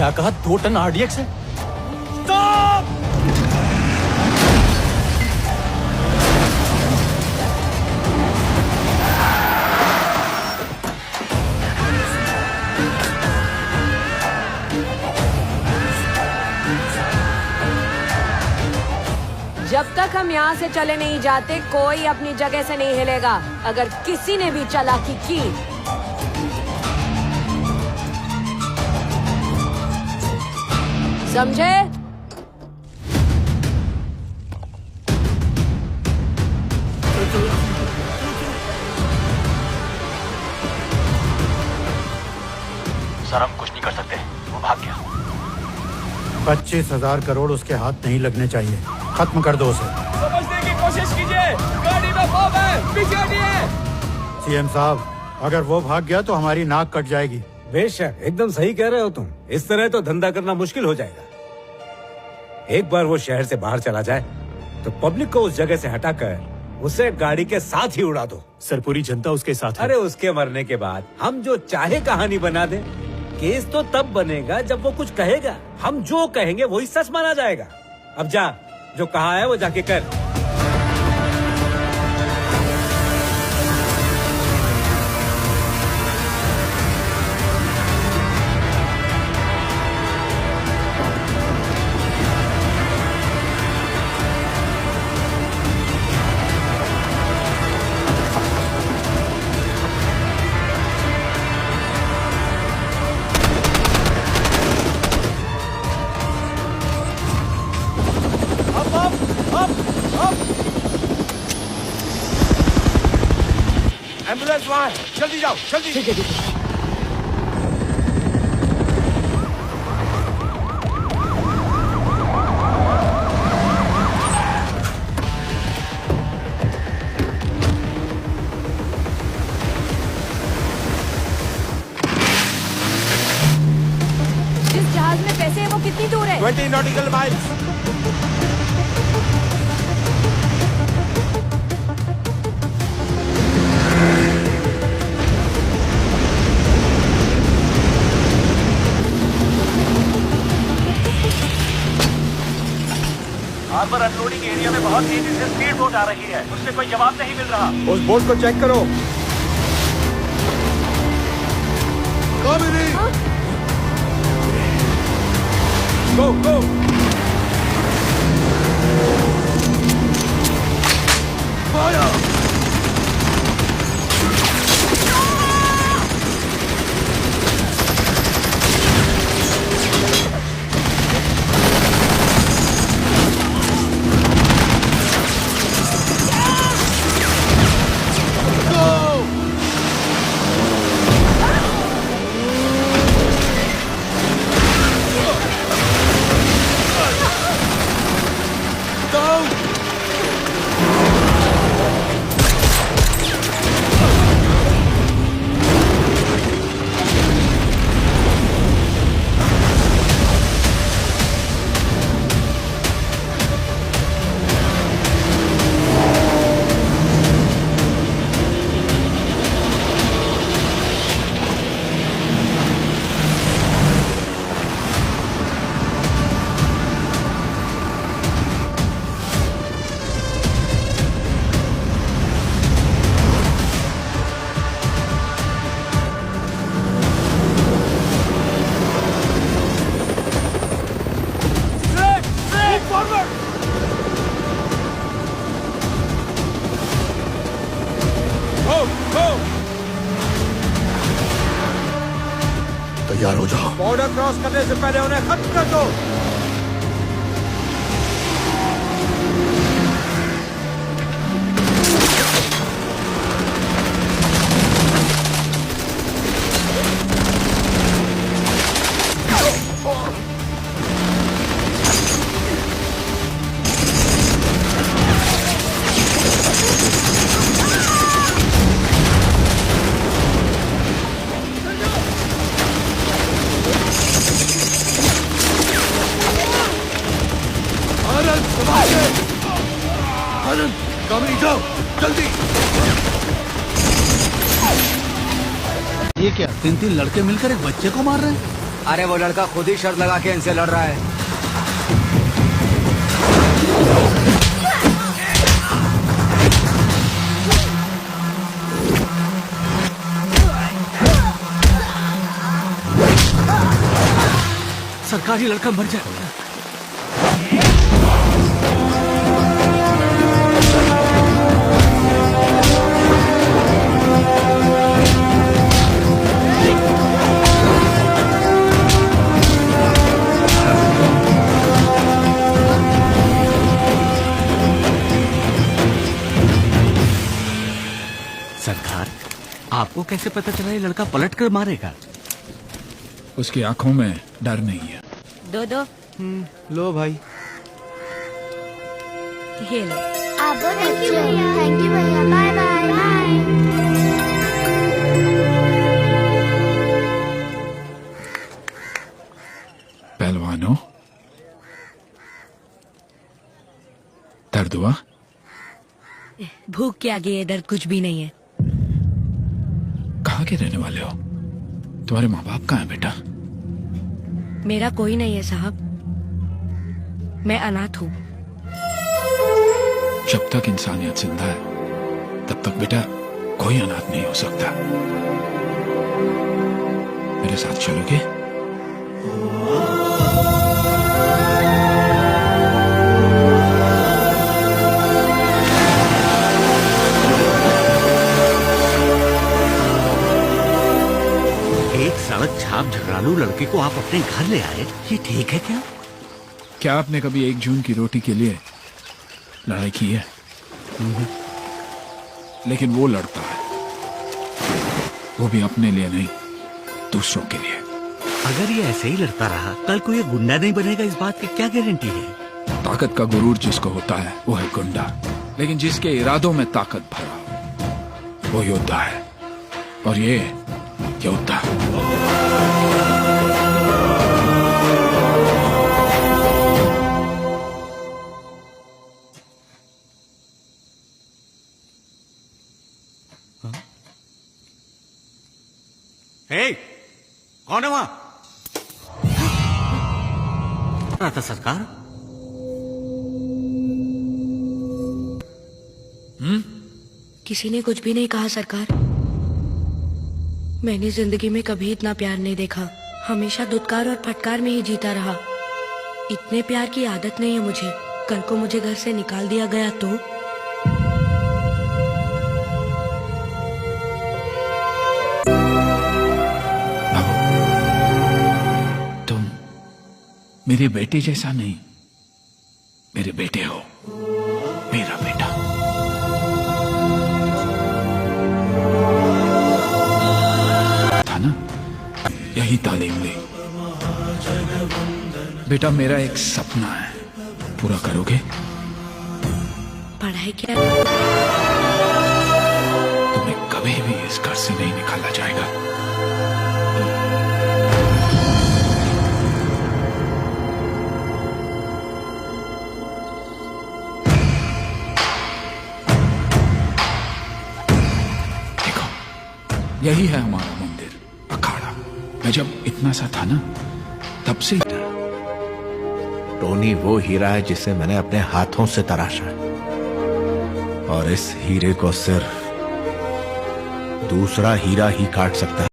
क्या कहा? 2 ton RDX है? जब तक हम यहाँ से चले नहीं जाते कोई अपनी जगह से नहीं हिलेगा। अगर किसी ने भी चालाकी की समझे? सर हम कुछ नहीं कर सकते, वो भाग गया। 25,000 करोड़ उसके हाथ नहीं लगने चाहिए। खत्म कर दो उसे। समझने की कोशिश कीजिए, गाड़ी में बम है, पीछे हटिए। सीएम साहब, अगर वो भाग गया तो हमारी नाक कट जाएगी। बेशक, एकदम सही कह रहे हो तुम। इस तरह तो धंधा करना मुश्किल हो जाएगा। एक बार वो शहर से बाहर चला जाए तो पब्लिक को उस जगह से हटाकर उसे गाड़ी के साथ ही उड़ा दो। सर पूरी जनता उसके साथ है। अरे उसके मरने के बाद हम जो चाहे कहानी बना दें। केस तो तब बनेगा जब वो कुछ कहेगा। हम जो कहेंगे वही सच माना जाएगा। अब जा, जो कहा है वो जाके कर। एम्बुलेंस वहाँ है, जल्दी जाओ, जल्दी। ठीक है, ठीक है। जिस जहाज में पैसे है वो कितनी दूर है? 20 nautical miles. Harbour unloading area में बहुत तेजी से स्पीड बोट आ रही है, उससे कोई जवाब नहीं मिल रहा। उस बोट को चेक करो। गो गो। फायर। तैयार हो जाओ। बॉर्डर क्रॉस करने से पहले उन्हें खत्म कर दो। जल्दी। ये क्या 3 लड़के मिलकर एक बच्चे को मार रहे हैं? अरे वो लड़का खुद ही शर्त लगा के इनसे लड़ रहा है। सरकारी लड़का मर जाए। सरकार, आपको कैसे पता चला ये लड़का पलट कर मारेगा? उसकी आंखों में डर नहीं है। दो दो लो भाई। ये लो। थैंक यू भैया, बाय बाय बाय। पहलवानों, दर्द हुआ? भूख के आगे ये दर्द कुछ भी नहीं है। कहाँ के रहने वाले हो? तुम्हारे माँ बाप कहाँ हैं बेटा? मेरा कोई नहीं है साहब, मैं अनाथ हूँ। जब तक इंसानियत जिंदा है तब तक बेटा कोई अनाथ नहीं हो सकता। मेरे साथ चलोगे? एक सड़क छाप झगड़ालू लड़के को आप अपने घर ले आए, ये ठीक है क्या? क्या आपने कभी 1 जून की रोटी के लिए लड़ाई की है? लेकिन वो लड़ता है, वो भी अपने लिए नहीं, दूसरों के लिए। अगर ये ऐसे ही लड़ता रहा, कल को ये गुंडा नहीं बनेगा, इस बात की क्या गारंटी है? ताकत का गुरूर जिसको होता है वो है गुंडा, लेकिन जिसके इरादों में ताकत भरा वो योद्धा है। और ये योद्धा। हे, कौन है वहां? रहा था सरकार। किसी ने कुछ भी नहीं कहा सरकार। मैंने जिंदगी में कभी इतना प्यार नहीं देखा। हमेशा धुतकार और फटकार में ही जीता रहा। इतने प्यार की आदत नहीं है मुझे। कल को मुझे घर से निकाल दिया गया तो? बाबू, तुम मेरे बेटे जैसा नहीं, मेरे बेटे हो, मेरा बेटा। था ना, यही तालीम ली। बेटा, मेरा एक सपना है, पूरा करोगे? पढ़ाई क्या? तुम्हें कभी भी इस घर से नहीं निकाला जाएगा। देखो, यही है हमारा मंदिर, अखाड़ा। मैं जब इतना सा था ना, तब से टोनी वो हीरा है जिसे मैंने अपने हाथों से तराशा, और इस हीरे को सिर्फ दूसरा हीरा ही काट सकता है।